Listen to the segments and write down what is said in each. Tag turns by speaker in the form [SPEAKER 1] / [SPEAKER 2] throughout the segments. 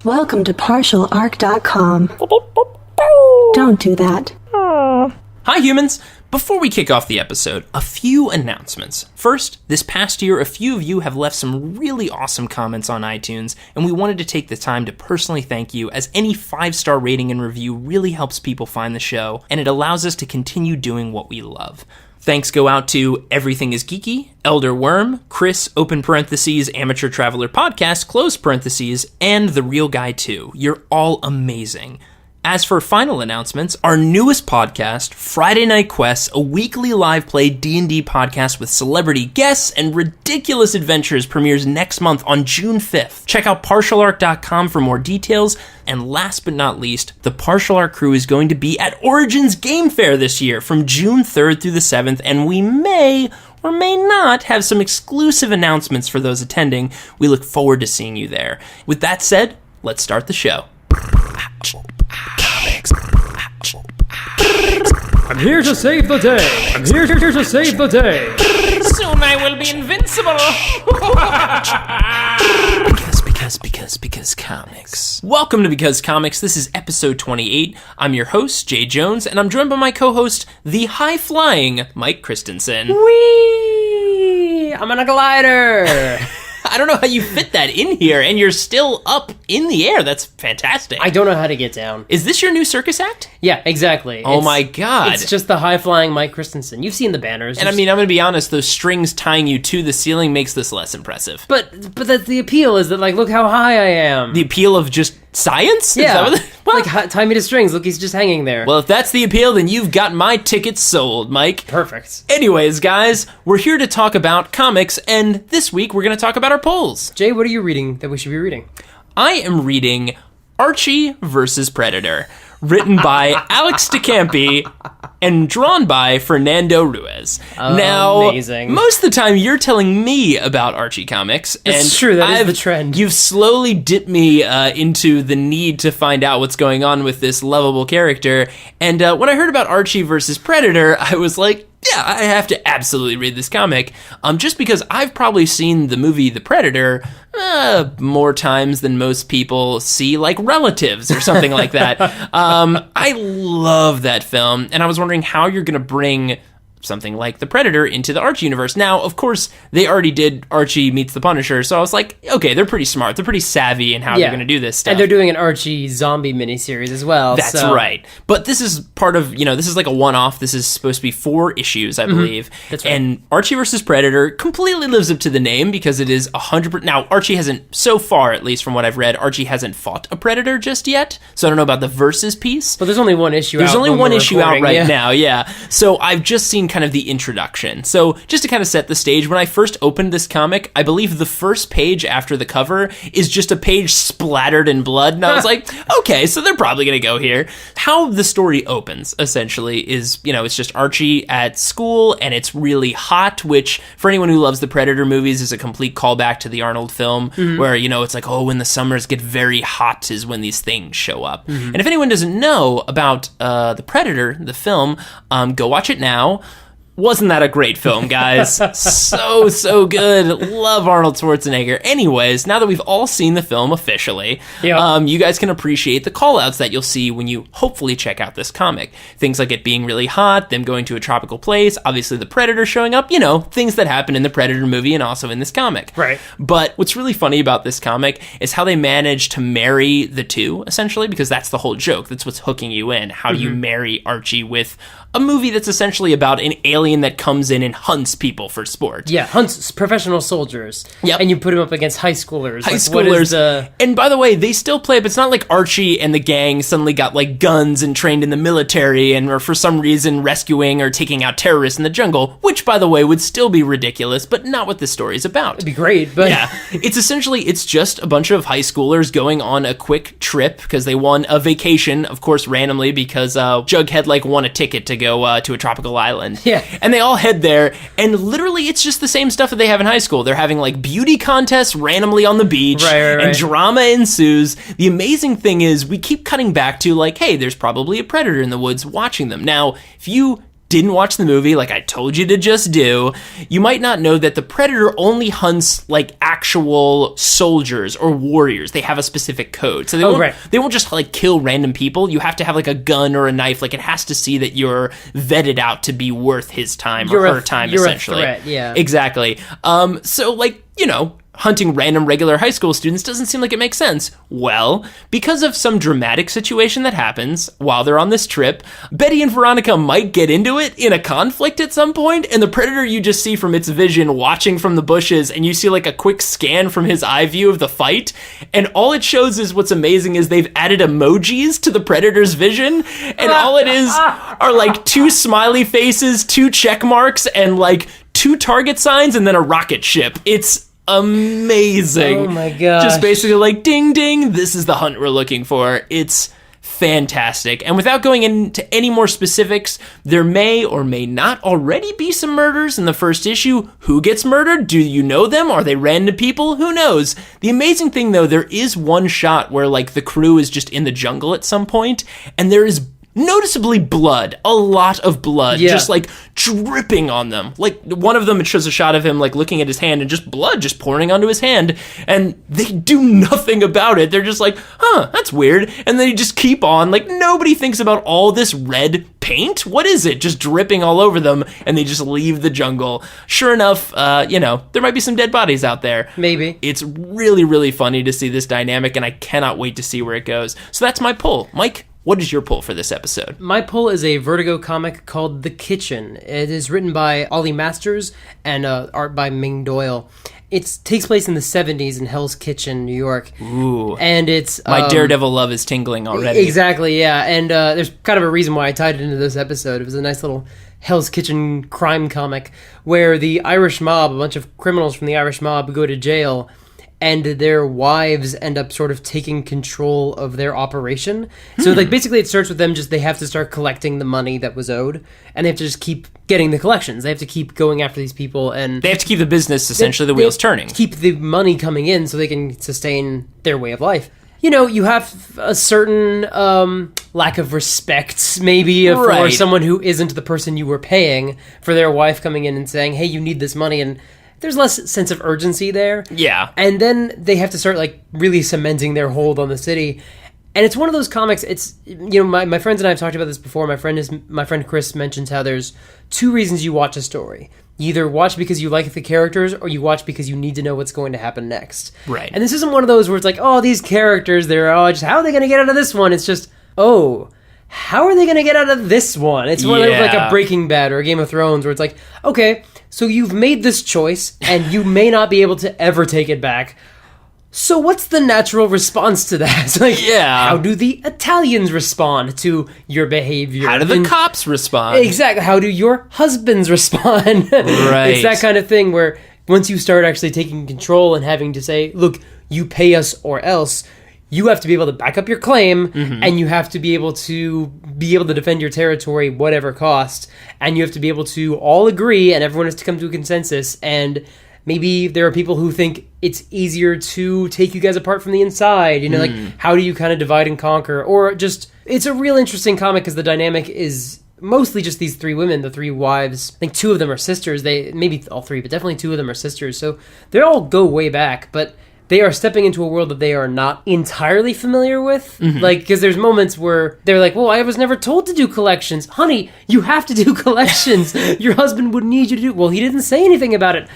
[SPEAKER 1] Welcome to partialarc.com. Don't do that.
[SPEAKER 2] Hi humans! Before we kick off the episode, a few announcements. First, this past year, a few of you have left some really awesome comments on iTunes, and we wanted to take the time to personally thank you, as any 5-star rating and review really helps people find the show, and it allows us to continue doing what we love. Thanks go out to Everything is Geeky, Elder Worm, Chris, open parentheses, Amateur Traveler Podcast, close parentheses, and The Real Guy 2. You're all amazing. As for final announcements, our newest podcast, Friday Night Quests, a weekly live play D&D podcast with celebrity guests and ridiculous adventures, premieres next month on June 5th. Check out partialarc.com for more details. And last but not least, the Partial Arc crew is going to be at Origins Game Fair this year from June 3rd through the 7th, and we may or may not have some exclusive announcements for those attending. We look forward to seeing you there. With that said, let's start the show.
[SPEAKER 3] I'm here to save the day. I'm here to save the day.
[SPEAKER 2] Soon I will be invincible. Because comics. Welcome to Because Comics. This is episode 28. I'm your host, Jay Jones, and I'm joined by my co-host, the high-flying Mike Christensen.
[SPEAKER 4] Whee! I'm on a glider.
[SPEAKER 2] I don't know how you fit that in here, and you're still up in the air. That's fantastic.
[SPEAKER 4] I don't know how to get down.
[SPEAKER 2] Is this your new circus act?
[SPEAKER 4] Yeah, exactly.
[SPEAKER 2] Oh my god.
[SPEAKER 4] It's just the high-flying Mike Christensen. You've seen the banners.
[SPEAKER 2] And I mean, I'm going to be honest, those strings tying you to the ceiling makes this less impressive.
[SPEAKER 4] But that's the appeal, is that, like, look how high I am.
[SPEAKER 2] The appeal of just science?
[SPEAKER 4] Yeah.
[SPEAKER 2] Is that what
[SPEAKER 4] like, tie me to strings. Look, he's just hanging there.
[SPEAKER 2] Well, if that's the appeal, then you've got my tickets sold, Mike.
[SPEAKER 4] Perfect.
[SPEAKER 2] Anyways, guys, we're here to talk about comics, and this week we're going to talk about our polls.
[SPEAKER 4] Jay, what are you reading that we should be reading?
[SPEAKER 2] I am reading Archie vs. Predator, written by Alex Campi and drawn by Fernando Ruiz.
[SPEAKER 4] Amazing.
[SPEAKER 2] Now, most of the time you're telling me about Archie comics.
[SPEAKER 4] It's true, that is the trend.
[SPEAKER 2] You've slowly dipped me into the need to find out what's going on with this lovable character. And when I heard about Archie versus Predator, I was like, yeah, I have to absolutely read this comic, just because I've probably seen the movie The Predator more times than most people see, like, Relatives or something like that. I love that film, and I was wondering how you're going to bring something like The Predator into the Archie universe. Now, of course, they already did Archie Meets the Punisher, so I was like, okay, they're pretty smart. They're pretty savvy in how they're going to do this stuff.
[SPEAKER 4] And they're doing an Archie zombie miniseries as well.
[SPEAKER 2] That's right. But this is part of, this is like a one-off. This is supposed to be 4 issues, I believe.
[SPEAKER 4] That's right.
[SPEAKER 2] And Archie vs. Predator completely lives up to the name because it is 100%. Now, Archie hasn't, so far, at least from what I've read, Archie hasn't fought a Predator just yet. So I don't know about the versus piece.
[SPEAKER 4] Well, there's only one issue out.
[SPEAKER 2] There's only one issue out right
[SPEAKER 4] now,
[SPEAKER 2] yeah. So I've just seen kind of the introduction. So just to kind of set the stage, when I first opened this comic, I believe the first page after the cover is just a page splattered in blood. And I was like, okay, so they're probably going to go here. How the story opens, essentially, is, it's just Archie at school, and it's really hot, which, for anyone who loves the Predator movies, is a complete callback to the Arnold film, where, it's like, oh, when the summers get very hot is when these things show up. And if anyone doesn't know about The Predator, the film, go watch it now. Wasn't that a great film, guys? So good. Love Arnold Schwarzenegger. Anyways, now that we've all seen the film officially, you guys can appreciate the call-outs that you'll see when you hopefully check out this comic. Things like it being really hot, them going to a tropical place, obviously the Predator showing up, things that happen in the Predator movie and also in this comic.
[SPEAKER 4] Right.
[SPEAKER 2] But what's really funny about this comic is how they manage to marry the two, essentially, because that's the whole joke. That's what's hooking you in. How do you marry Archie with a movie that's essentially about an alien that comes in and hunts people for sport.
[SPEAKER 4] Yeah, hunts professional soldiers.
[SPEAKER 2] Yep.
[SPEAKER 4] And you put him up against high schoolers.
[SPEAKER 2] And by the way, they still play, but it's not like Archie and the gang suddenly got like guns and trained in the military and are for some reason rescuing or taking out terrorists in the jungle, which, by the way, would still be ridiculous, but not what this story is about.
[SPEAKER 4] It'd be great, but...
[SPEAKER 2] Yeah, it's just a bunch of high schoolers going on a quick trip because they won a vacation, of course, randomly, because Jughead, won a ticket to go to a tropical island.
[SPEAKER 4] Yeah.
[SPEAKER 2] And they all head there, and literally it's just the same stuff that they have in high school. They're having beauty contests randomly on the beach,
[SPEAKER 4] right.
[SPEAKER 2] And drama ensues. The amazing thing is we keep cutting back to hey, there's probably a predator in the woods watching them. Now, if you didn't watch the movie, like I told you to just do, you might not know that the Predator only hunts like actual soldiers or warriors. They have a specific code. So they won't just like kill random people. You have to have like a gun or a knife. Like it has to see that you're vetted out to be worth his time or her time, essentially.
[SPEAKER 4] You're a threat, yeah.
[SPEAKER 2] Exactly. So like, hunting random regular high school students doesn't seem like it makes sense. Well, because of some dramatic situation that happens while they're on this trip, Betty and Veronica might get into it in a conflict at some point, and the Predator you just see from its vision watching from the bushes, and you see like a quick scan from his eye view of the fight, and all it shows is what's amazing is they've added emojis to the Predator's vision, and all it is are like 2 smiley faces, 2 check marks, and like 2 target signs, and then a rocket ship. It's amazing.
[SPEAKER 4] Oh my gosh.
[SPEAKER 2] Just basically like ding ding, this is the hunt we're looking for. It's fantastic. And without going into any more specifics, there may or may not already be some murders in the first issue. Who gets murdered? Do you know them? Are they random people? Who knows? The amazing thing though, there is one shot where like the crew is just in the jungle at some point, and there is noticeably blood, a lot of blood, just like dripping on them. Like one of them, it shows a shot of him like looking at his hand and just blood just pouring onto his hand, and they do nothing about it. They're just like, that's weird. And they just keep on. Like nobody thinks about all this red paint. What is it? Just dripping all over them, and they just leave the jungle. Sure enough, there might be some dead bodies out there.
[SPEAKER 4] Maybe.
[SPEAKER 2] It's really, really funny to see this dynamic, and I cannot wait to see where it goes. So that's my pull. Mike, what is your pull for this episode?
[SPEAKER 4] My pull is a Vertigo comic called The Kitchen. It is written by Ollie Masters and art by Ming Doyle. It takes place in the 70s in Hell's Kitchen, New York.
[SPEAKER 2] Ooh.
[SPEAKER 4] And it's...
[SPEAKER 2] my Daredevil love is tingling already.
[SPEAKER 4] Exactly, yeah. And there's kind of a reason why I tied it into this episode. It was a nice little Hell's Kitchen crime comic where the Irish mob, a bunch of criminals from the Irish mob, go to jail, and their wives end up sort of taking control of their operation. So, like, basically it starts with them they have to start collecting the money that was owed, and they have to just keep getting the collections. They have to keep going after these people, and...
[SPEAKER 2] They have to keep the business, essentially, the wheels turning.
[SPEAKER 4] Keep the money coming in so they can sustain their way of life. You have a certain lack of respect, maybe, for someone who isn't the person you were paying, for their wife coming in and saying, hey, you need this money, and... There's less sense of urgency there.
[SPEAKER 2] Yeah.
[SPEAKER 4] And then they have to start, like, really cementing their hold on the city. And it's one of those comics, it's, my friends and I have talked about this before. My friend Chris mentions how there's 2 reasons you watch a story. You either watch because you like the characters, or you watch because you need to know what's going to happen next.
[SPEAKER 2] Right.
[SPEAKER 4] And this isn't one of those where it's like, these characters, they're, just how are they going to get out of this one? It's just, how are they going to get out of this one? It's one of like a Breaking Bad or a Game of Thrones where it's like, okay, so you've made this choice and you may not be able to ever take it back. So what's the natural response to that? How do the Italians respond to your behavior?
[SPEAKER 2] How do the cops respond?
[SPEAKER 4] Exactly. How do your husbands respond?
[SPEAKER 2] Right.
[SPEAKER 4] It's that kind of thing where once you start actually taking control and having to say, look, you pay us or else, you have to be able to back up your claim, and you have to be able to defend your territory, whatever cost, and you have to be able to all agree, and everyone has to come to a consensus, and maybe there are people who think it's easier to take you guys apart from the inside, like, how do you kind of divide and conquer, or just, it's a real interesting comic, because the dynamic is mostly just these 3 women, the 3 wives. I think 2 of them are sisters, maybe all 3, but definitely 2 of them are sisters, so they all go way back, but they are stepping into a world that they are not entirely familiar with. Like, because there's moments where they're like, well, I was never told to do collections. Honey, you have to do collections. Your husband would need you to do... Well, he didn't say anything about it.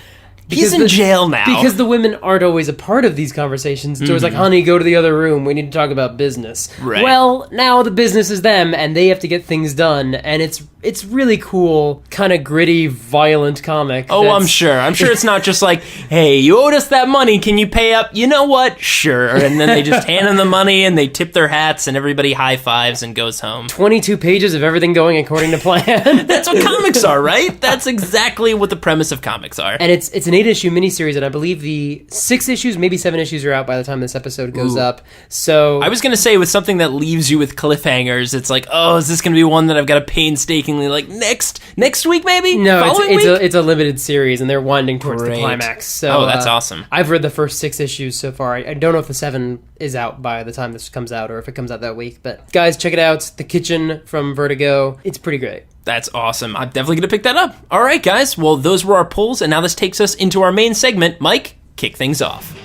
[SPEAKER 2] He's in jail now.
[SPEAKER 4] Because the women aren't always a part of these conversations. So it's like, honey, go to the other room. We need to talk about business.
[SPEAKER 2] Right.
[SPEAKER 4] Well, now the business is them, and they have to get things done. And it's really cool, kind of gritty, violent comic.
[SPEAKER 2] Oh, I'm sure. I'm sure it's not just like, hey, you owed us that money. Can you pay up? You know what? Sure. And then they just hand them the money, and they tip their hats, and everybody high fives and goes home.
[SPEAKER 4] 22 pages of everything going according to plan.
[SPEAKER 2] That's what comics are, right? That's exactly what the premise of comics are.
[SPEAKER 4] And it's an 8-issue miniseries, and I believe the 6 issues, maybe 7 issues are out by the time this episode goes up. So
[SPEAKER 2] I was going to say, with something that leaves you with cliffhangers, it's like, is this going to be one that I've got to painstakingly, like, next week maybe?
[SPEAKER 4] No, it's a limited series, and they're winding towards the climax. So
[SPEAKER 2] that's awesome.
[SPEAKER 4] I've read the first 6 issues so far. I don't know if the 7 is out by the time this comes out, or if it comes out that week. But guys, check it out. The Kitchen from Vertigo. It's pretty great.
[SPEAKER 2] That's awesome. I'm definitely going to pick that up. All right, guys. Well, those were our polls, and now this takes us into our main segment. Mike, kick things off.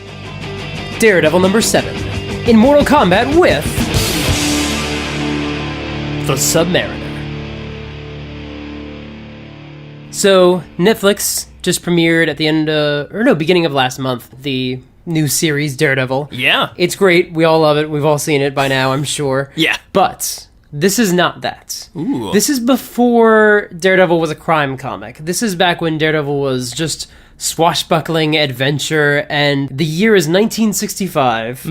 [SPEAKER 4] Daredevil number 7. In Mortal Kombat with... The Submariner. So, Netflix just premiered at the beginning of last month, the new series, Daredevil.
[SPEAKER 2] Yeah.
[SPEAKER 4] It's great. We all love it. We've all seen it by now, I'm sure.
[SPEAKER 2] Yeah.
[SPEAKER 4] But this is not that.
[SPEAKER 2] Ooh.
[SPEAKER 4] This is before Daredevil was a crime comic. This is back when Daredevil was just swashbuckling adventure, and the year is 1965.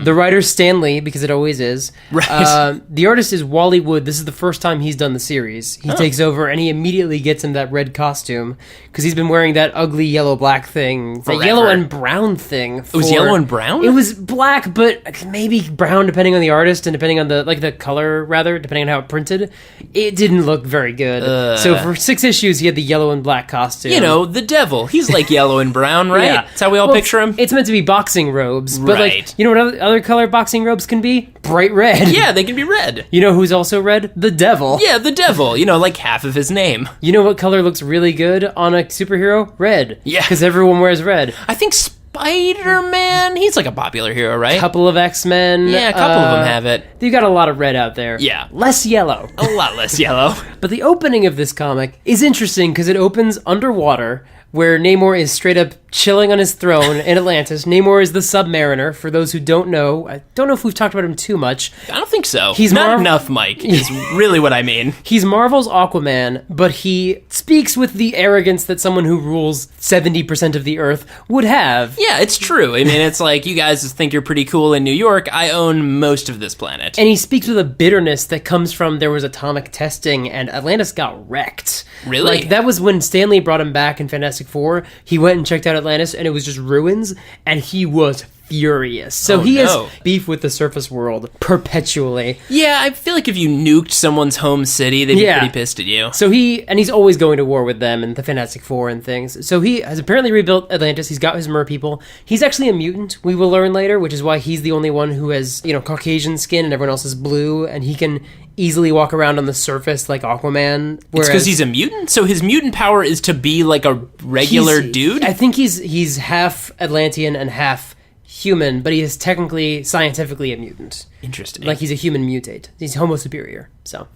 [SPEAKER 4] The writer's Stan Lee, because it always is.
[SPEAKER 2] Right.
[SPEAKER 4] The artist is Wally Wood. This is the first time he's done the series. He takes over, and he immediately gets in that red costume, because he's been wearing that ugly yellow-black thing.
[SPEAKER 2] Forever.
[SPEAKER 4] The yellow and brown thing.
[SPEAKER 2] It was yellow and brown?
[SPEAKER 4] It was black, but maybe brown depending on the artist, and depending on the color, rather, depending on how it printed. It didn't look very good. So for 6 issues, he had the yellow and black costume.
[SPEAKER 2] You know, the devil. He's like yellow and brown, right?
[SPEAKER 4] Yeah.
[SPEAKER 2] That's how we all picture him?
[SPEAKER 4] It's meant to be boxing robes, but
[SPEAKER 2] Right.
[SPEAKER 4] you know what other color boxing robes can be? Bright red.
[SPEAKER 2] Yeah, they can be red.
[SPEAKER 4] You know who's also red? The devil.
[SPEAKER 2] Yeah, the devil. You know, like half of his name.
[SPEAKER 4] You know what color looks really good on a superhero? Red.
[SPEAKER 2] Yeah.
[SPEAKER 4] Because everyone wears red.
[SPEAKER 2] I think Spider-Man, he's like a popular hero, right?
[SPEAKER 4] Couple of X-Men.
[SPEAKER 2] Yeah, a couple of them have it.
[SPEAKER 4] You got a lot of red out there.
[SPEAKER 2] Yeah.
[SPEAKER 4] Less yellow.
[SPEAKER 2] A lot less yellow.
[SPEAKER 4] But the opening of this comic is interesting because it opens underwater, where Namor is straight up chilling on his throne in Atlantis. Namor is the Submariner, for those who don't know. I don't know if we've talked about him too much.
[SPEAKER 2] I don't think so.
[SPEAKER 4] He's
[SPEAKER 2] not enough, Mike, is really what I mean.
[SPEAKER 4] He's Marvel's Aquaman, but he speaks with the arrogance that someone who rules 70% of the Earth would have.
[SPEAKER 2] Yeah, it's true. I mean, it's like, you guys think you're pretty cool in New York. I own most of this planet.
[SPEAKER 4] And he speaks with a bitterness that comes from there was atomic testing and Atlantis got wrecked.
[SPEAKER 2] Really?
[SPEAKER 4] Like, that was when Stan Lee brought him back in Fantastic Four. He went and checked out Atlantis and it was just ruins, and he was furious. So he has beef with the surface world perpetually.
[SPEAKER 2] Yeah, I feel like if you nuked someone's home city, they'd be pretty pissed at you.
[SPEAKER 4] So he's always going to war with them and the Fantastic Four and things. So he has apparently rebuilt Atlantis. He's got his mer people. He's actually a mutant, we will learn later, which is why he's the only one who has, Caucasian skin and everyone else is blue, and he can easily walk around on the surface like Aquaman.
[SPEAKER 2] It's because he's a mutant? So his mutant power is to be like a regular dude?
[SPEAKER 4] I think he's half Atlantean and half human, but he is technically, scientifically a mutant.
[SPEAKER 2] Interesting.
[SPEAKER 4] Like, he's a human mutate. He's Homo superior, so.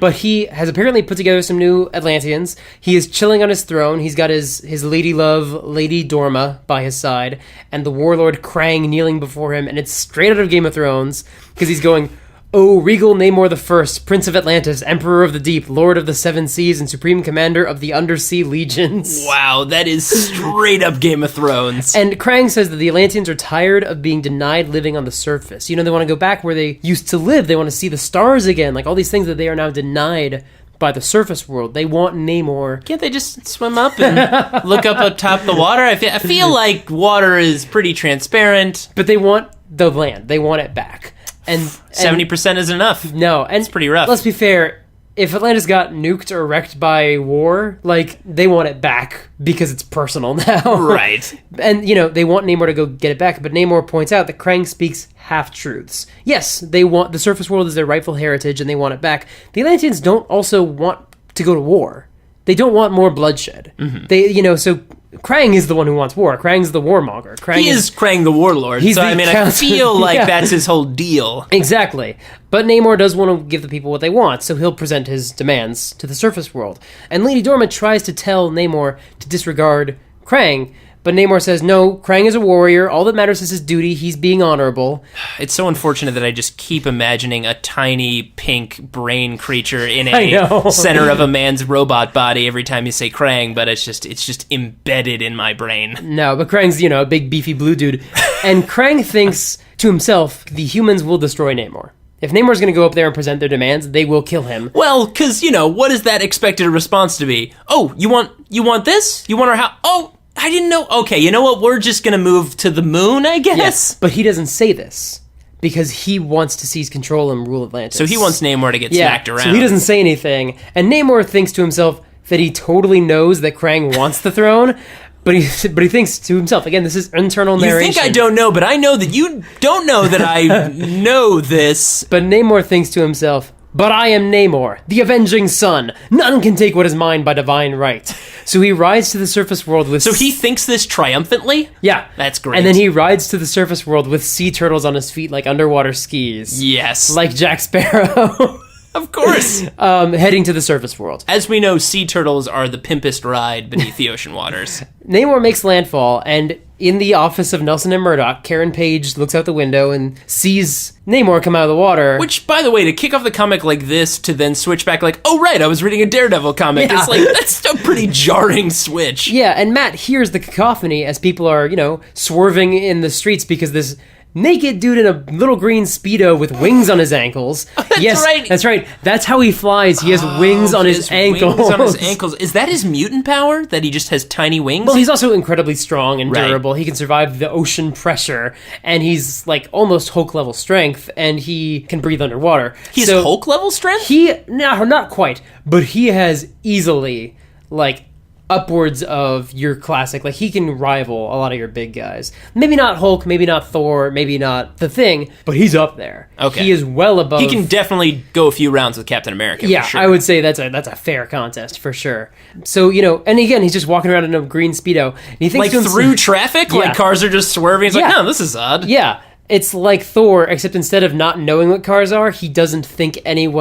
[SPEAKER 4] But he has apparently put together some new Atlanteans. He is chilling on his throne. He's got his lady love, Lady Dorma, by his side, and the warlord Krang kneeling before him, and it's straight out of Game of Thrones, because he's going, "O regal Namor the First, Prince of Atlantis, Emperor of the Deep, Lord of the Seven Seas, and Supreme Commander of the Undersea Legions."
[SPEAKER 2] Wow, that is straight up Game of Thrones.
[SPEAKER 4] And Krang says that the Atlanteans are tired of being denied living on the surface. They want to go back where they used to live. They want to see the stars again, like all these things that they are now denied by the surface world. They want Namor.
[SPEAKER 2] Can't they just swim up and look up atop the water? I feel like water is pretty transparent.
[SPEAKER 4] But they want the land. They want it back. And
[SPEAKER 2] 70% isn't enough.
[SPEAKER 4] No, and
[SPEAKER 2] it's pretty rough.
[SPEAKER 4] Let's be fair. If Atlantis got nuked or wrecked by war, they want it back because it's personal now.
[SPEAKER 2] Right.
[SPEAKER 4] And, they want Namor to go get it back, but Namor points out that Krang speaks half-truths. Yes, they want the surface world as their rightful heritage, and they want it back. The Atlanteans don't also want to go to war. They don't want more bloodshed. Mm-hmm. So Krang is the one who wants war. Krang's the warmonger.
[SPEAKER 2] He is Krang the warlord.
[SPEAKER 4] He's
[SPEAKER 2] I feel like that's his whole deal.
[SPEAKER 4] Exactly. But Namor does want to give the people what they want, so he'll present his demands to the surface world. And Lady Dorma tries to tell Namor to disregard Krang, but Namor says, no, Krang is a warrior. All that matters is his duty. He's being honorable.
[SPEAKER 2] It's so unfortunate that I just keep imagining a tiny pink brain creature in a center of a man's robot body every time you say Krang, but it's just embedded in my brain.
[SPEAKER 4] No, but Krang's, a big beefy blue dude. And Krang thinks to himself, the humans will destroy Namor. If Namor's going to go up there and present their demands, they will kill him.
[SPEAKER 2] Well, because, what is that expected response to be? Oh, you want this? You want our house? Oh, I didn't know. Okay, you know what? We're just going to move to the moon, I guess?
[SPEAKER 4] Yes, but he doesn't say this because he wants to seize control and rule Atlantis.
[SPEAKER 2] So he wants Namor to get smacked around.
[SPEAKER 4] So he doesn't say anything. And Namor thinks to himself that he totally knows that Krang wants the throne, but he thinks to himself, again, this is internal narration.
[SPEAKER 2] You think I don't know, but I know that you don't know that I know this.
[SPEAKER 4] But Namor thinks to himself, But I am Namor, the avenging sun. None can take what is mine by divine right. So he rides to the surface world with...
[SPEAKER 2] So he thinks this triumphantly?
[SPEAKER 4] Yeah.
[SPEAKER 2] That's great.
[SPEAKER 4] And then he rides to the surface world with sea turtles on his feet like underwater skis.
[SPEAKER 2] Yes.
[SPEAKER 4] Like Jack Sparrow.
[SPEAKER 2] Of course.
[SPEAKER 4] Heading to the surface world.
[SPEAKER 2] As we know, sea turtles are the pimpest ride beneath the ocean waters.
[SPEAKER 4] Namor makes landfall, and in the office of Nelson and Murdock, Karen Page looks out the window and sees Namor come out of the water.
[SPEAKER 2] Which, by the way, to kick off the comic like this, to then switch back like, oh right, I was reading a Daredevil comic, it's like, that's a pretty jarring switch.
[SPEAKER 4] Yeah, and Matt hears the cacophony as people are, swerving in the streets because this naked dude in a little green Speedo with wings on his ankles. That's right. That's how he flies. He has wings on his ankles.
[SPEAKER 2] Wings on his ankles. Is that his mutant power? That he just has tiny wings?
[SPEAKER 4] Well, he's also incredibly strong and
[SPEAKER 2] Right.
[SPEAKER 4] durable. He can survive the ocean pressure, and he's like almost Hulk level strength, and he can breathe underwater.
[SPEAKER 2] He's Hulk level strength?
[SPEAKER 4] No, not quite, but he has easily like upwards of your classic, like he can rival a lot of your big guys. Maybe not Hulk, maybe not Thor, maybe not the Thing, but he's up there.
[SPEAKER 2] Okay.
[SPEAKER 4] He is well above.
[SPEAKER 2] He can definitely go a few rounds with Captain America.
[SPEAKER 4] Yeah,
[SPEAKER 2] for sure.
[SPEAKER 4] I would say that's a fair contest for sure. So, and again, he's just walking around in a green Speedo. And he thinks
[SPEAKER 2] Like
[SPEAKER 4] to himself-
[SPEAKER 2] through traffic?
[SPEAKER 4] Yeah.
[SPEAKER 2] Like cars are just swerving? He's like,
[SPEAKER 4] Yeah.
[SPEAKER 2] no, this is odd.
[SPEAKER 4] Yeah, it's like Thor, except instead of not knowing what cars are, he doesn't think anyone